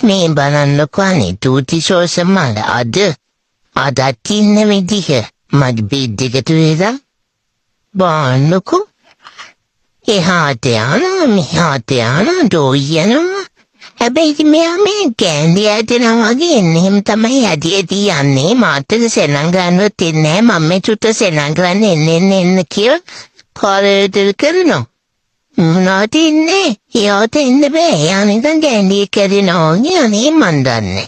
මේ බලන්නකො අනේ තූති සෝසමල අද තින්න විදිහ මගේ බෙඩ් එකට වේලා බලන්නකො එහාට යනවා මෙහාට යනවා ඩෝයි යනවා හැබැයි ඉතින් මෙයා මේ කෑන්ඩි ඇටෙනවා වගේ එන්නේ එහෙම තමයි ඇටි යන්නේ මාතක සෙනඟ ගන්නවත් ඉන්නේ නැහැ මම මේ චුට්ට සෙනඟ ගන්න එන්න කියලා කාලේට කරනවා මොනවද ඉන්නේ යාට ඉන්න බෑ යා නිකන් කෑන්ඩි කරිනවා යන්නේ මන් දන්නේ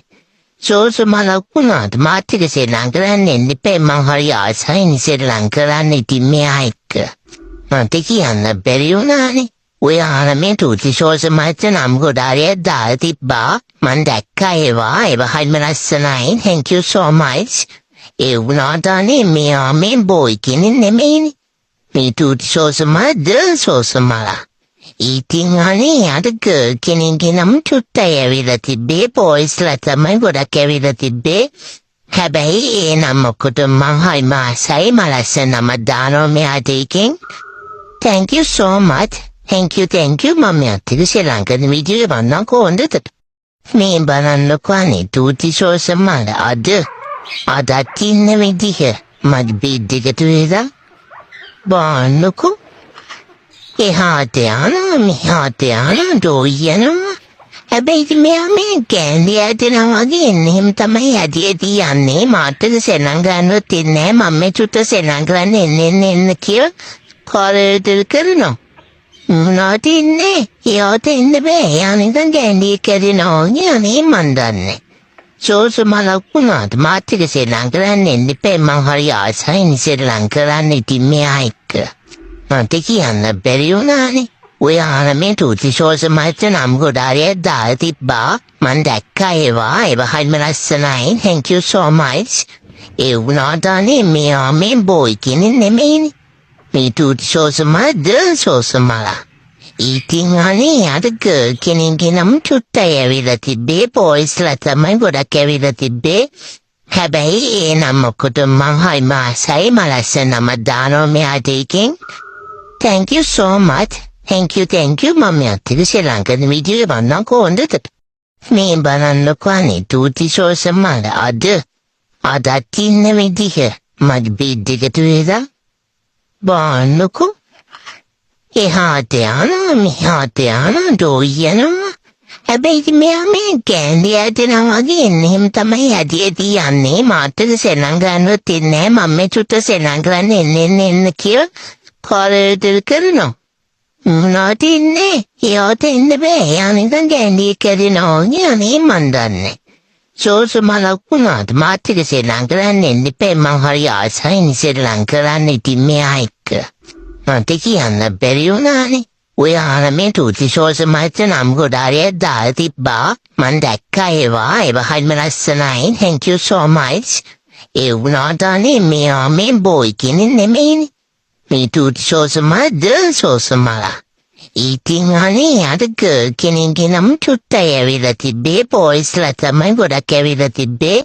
සෝසමල වුණාට මාතක සෙනඟ ගන්න එන්න එපා මං හරි ආසයි සෙනඟ කරන්න ඉතින් මෙයා එක්ක මට කියන්න බැරි වුණානේ ඔයා මේ තූති සෝසමලට නම් ගොඩාරියක් දාලා තිබ්බා මං දැක්කා ඒවා හරිම ලස්සනයි thank you so much ඒ වුණාට අනේ මෙයා මේ බෝයි කෙනෙක් නෙමෙයිනේ මේ තූති සෝසමල සෝසමල ඉතින් අනේ අර ගර්ල් කෙනෙක්ගේ නම චුට්ටයි ඇවිල්ලා තිබ්බේ බෝයිස්ලා තමයි ගොඩක් ඇවිල්ලා තිබ්බේ හැබැයි ඒ නම මොකද මං හරිම ආසයි මම ලස්සන නම දානවා මෙයාට එකෙන් thank you so much thank you මම යත්තේ ශ්‍රී ලංකන් වීඩියෝ බලන්න කොහොමද මේ බලන්නකො අනේ තූති සෝසමල අද තින්න විදිහ මගේ බෙඩ් එකට වේලා බලන්නකො එහාට යනවා මෙහාට යනවා ඩෝයි යනවා හැබැයි ඉතින් මෙයා මේ කෑන්ඩි ඇටෙනවා වගේ එන්නේ එහෙම තමයි ඇටි යන්නේ මාතක සෙනඟ ගන්නවත් ඉන්නේ නැහැ මම මේ චුට්ට සෙනඟ ගන්න එන්න කියලා කාලේට කරනවා මොනවද ඉන්නේ යාට ඉන්න බෑ යා නිකන් කෑන්ඩි කරිනවා යන්නේ මන් දන්නේ සෝසමල වුණාට මාතක සෙනඟ ගන්න එන්න එපා මං හරි ආසයි සෙනඟ කරන්න ඉතින් මෙයා එක්ක මට කියන්න බැරි වුණානේ ඔයා මේ තූති සෝසමලට නම් ගොඩාරියක් දාලා තිබ්බා මං දැක්කා ඒවා හරිම ලස්සනයි thank you so much ඒ වුණාට අනේ මෙයා මේ බෝයි කෙනෙක් නෙමෙයිනේ මේ තූති සෝසමල ඉතින් අනේ අර ගර්ල් කෙනෙක්ගේ නම චුට්ටයි ඇවිල්ලා තිබ්බේ බෝයිස්ලා තමයි ගොඩක් ඇවිල්ලා තිබ්බේ හැබැයි ඒ නම මොකද මං හරිම ආසයි මම ලස්සන නම දානවා මෙයාට එකෙන් thank you so much thank you මම යත්තේ ශ්‍රී ලංකන් වීඩියෝ බලන්න කොහොමද මේ බලන්නකො අනේ තූති සෝසමල අද තින්න විදිහ මගේ බෙඩ් එකට වේලා බලන්නකො එහාට යනවා මෙහාට යනවා ඩෝයි යනවා හැබැයි ඉතින් මෙයා මේ කෑන්ඩි ඇටෙනවා වගේ එන්නේ එහෙම තමයි ඇටි යන්නේ මාතක සෙනඟ ගන්නවත් ඉන්නේ නැහැ මම මේ චුට්ට සෙනඟ ගන්න එන්න කියලා කාලේට කරනවා මොනවද ඉන්නේ යාට ඉන්න බෑ යා නිකන් කෑන්ඩි කරිනවා යන්නේ මන් දන්නේ සෝසමල වුණාට මාතක සෙනඟ ගන්න එන්න එපා මං හරි ආසයි සෙනඟ කරන්න ඉතින් මෙයා එක්ක මට කියන්න බැරි වුණානේ ඔයා මේ තූති සෝසමලට නම් ගොඩාරියක් දාලා තිබ්බා මං දැක්කා ඒවා හරිම ලස්සනයි thank you so much ඒ වුණාට අනේ මෙයා මේ බෝයි කෙනෙක් නෙමෙයිනේ මේ තූති සෝසමල ඉතින් අනේ අර ගර්ල් කෙනෙක්ගේ නම චුට්ටයි ඇවිල්ලා තිබ්බේ බෝයිස්ලා තමයි ගොඩක් ඇවිල්ලා තිබ්බේ